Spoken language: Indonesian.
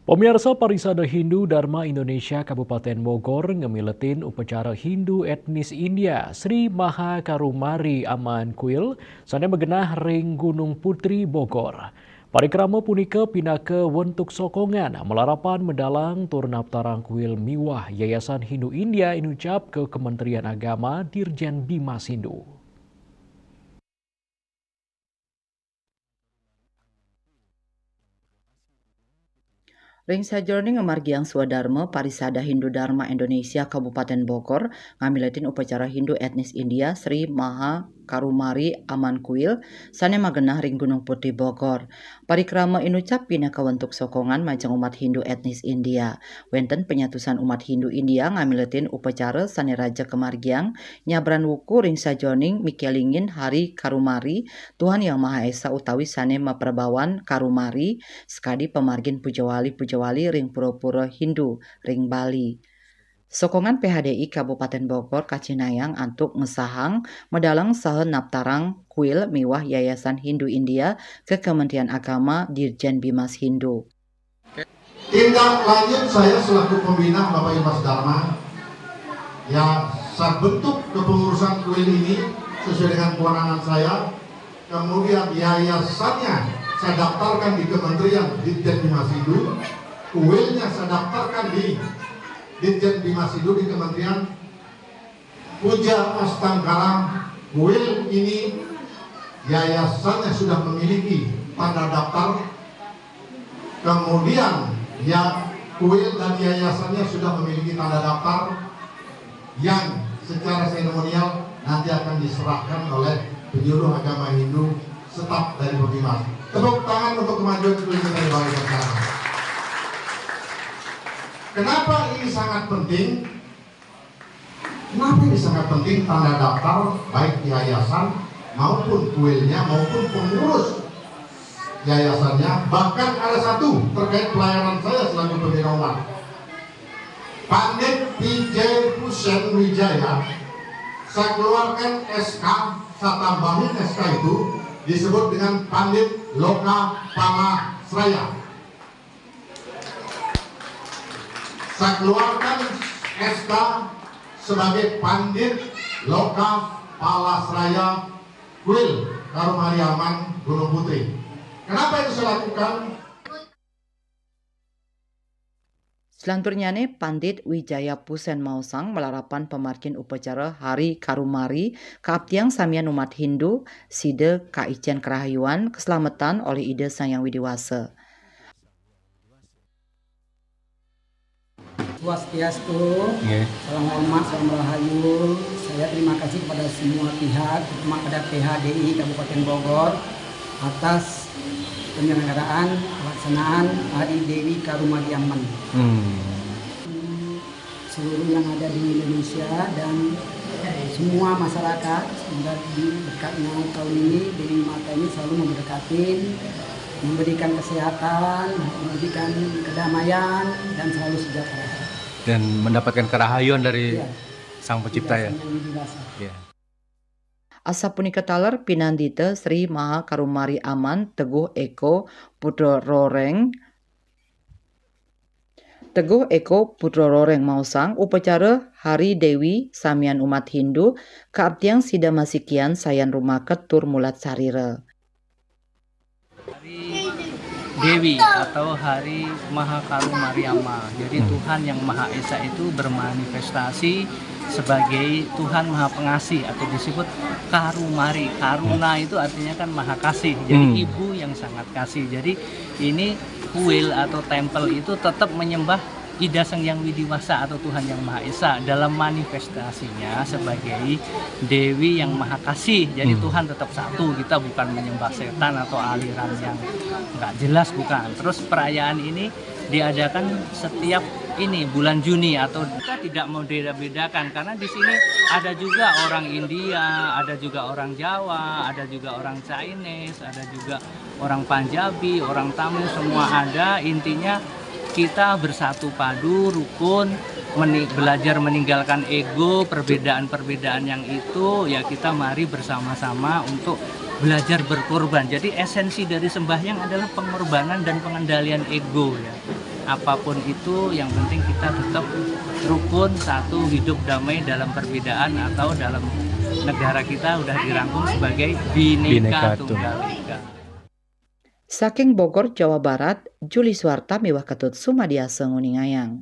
Pemirsa Parisada Hindu Dharma Indonesia Kabupaten Bogor ngemiletin upacara Hindu etnis India Sri Maha Karumari Aman Kuil sana megenah ring Gunung Putri Bogor. Parikrama punika pinake wentuk sokongan melarapan mendalang turnaptarang kuil miwah Yayasan Hindu India inucap ke Kementerian Agama Dirjen Bimas Hindu. Ring sajroning ngamargiang swadharma Parisada Hindu Dharma Indonesia Kabupaten Bogor ngamiletin upacara Hindu etnis India Sri Maha Karumari Aman Kuil sane magenah ring Gunung Putri Bogor. Parikrama inucap pinaka wentuk sokongan majeng umat Hindu etnis India. Wenten penyatusan umat Hindu India ngamiletin upacara sane raja kemargiang nyabran wuku ring sajroning mikelingin hari Karumari Tuhan Yang Maha Esa utawi sane maperbawan Karumari sekadi pemargin pujawali ring pura-pura Hindu ring Bali. Sokongan PHDI Kabupaten Bogor Kacinayang antuk ngesahang medalang saha naptarang kuil miwah Yayasan Hindu India ke Kementerian Agama Dirjen Bimas Hindu. Tindak lanjut saya selaku pembina Bapak Imas Dharma ya saat bentuk kepengurusan kuil ini sesuai dengan kewenangan saya, kemudian yayasannya saya daftarkan di Kementerian Dirjen Bimas Hindu, kuilnya saya daftarkan di Dirjen Bimas Hindu di Kementerian Puja Astangkara. Kuil ini yayasannya sudah memiliki tanda daftar, kemudian ya kuil dan yayasannya sudah memiliki tanda daftar yang secara seremonial nanti akan diserahkan oleh penyuluh agama Hindu staf dari Bimas. Tepuk tangan untuk kemajuan kuil kita di bawah sekarang. Kenapa ini sangat penting? Kenapa ini sangat penting tanda daftar baik di yayasan maupun kuilnya maupun pengurus yayasannya. Bahkan ada satu terkait pelayanan saya selaku pembina umat. Pandit Vijay Pusen Wijaya, saya keluarkan SK, saya tambahin SK itu disebut dengan Pandit Loka Pala Sraya. Saya keluarkan SK sebagai Pandit Loka Palasraya Kuil Karumari Aman Gunung Putri. Kenapa itu saya lakukan? Selanturnyane Pandit Wijaya Pusen Mausang melarapan pemargin upacara Hari Karumari kaabdiang samian umat Hindu side kaijen kerahayuan keselamatan oleh Ide Sang Yang Widiwasa. Swastiastu, salam hormat, salam rahayu. Saya terima kasih kepada semua pihak, terutama kepada PHDI Kabupaten Bogor atas penyelenggaraan pelaksanaan Hari Dewi Karumari Aman. Seluruh yang ada di Indonesia dan semua masyarakat, semoga di dekatnya tahun ini Dewi Mata ini selalu memberkatin, memberikan kesehatan, memberikan kedamaian dan selalu sejahtera. Dan mendapatkan kerahayuan dari Sang Pencipta ya. Asa punika taler pinandita Sri Maha Karumari Aman Teguh Eko Putra Roreng Mausang upacara Hari Dewi samian umat Hindu kaabdiang sida masikian sayan rumaket tur mulat sarira. Dewi atau Hari Maha Karumari Amma. Jadi Tuhan Yang Maha Esa itu bermanifestasi sebagai Tuhan Maha Pengasih atau disebut Karumari. Karuna itu artinya kan Maha Kasih. Jadi ibu yang sangat kasih. Jadi ini kuil atau tempel itu tetap menyembah Ida Sang Yang Widiwasa atau Tuhan Yang Maha Esa dalam manifestasinya sebagai Dewi yang Maha Kasih. Jadi Tuhan tetap satu, kita bukan menyembah setan atau aliran yang nggak jelas, bukan. Terus perayaan ini diadakan setiap ini bulan Juni atau kita tidak mau beda-bedakan karena di sini ada juga orang India, ada juga orang Jawa, ada juga orang Chinese, ada juga orang Punjabi, orang Tamil, semua ada. Intinya kita bersatu padu, rukun, belajar meninggalkan ego, perbedaan-perbedaan yang itu, ya kita mari bersama-sama untuk belajar berkorban. Jadi esensi dari sembahyang adalah pengorbanan dan pengendalian ego ya. apapun itu yang penting kita tetap rukun, satu, hidup damai dalam perbedaan, atau dalam negara kita udah dirangkum sebagai Bhinneka Tunggal Ika. Saking Bogor, Jawa Barat, Juli Suarta miwah ketut sumadiasa nguningayang.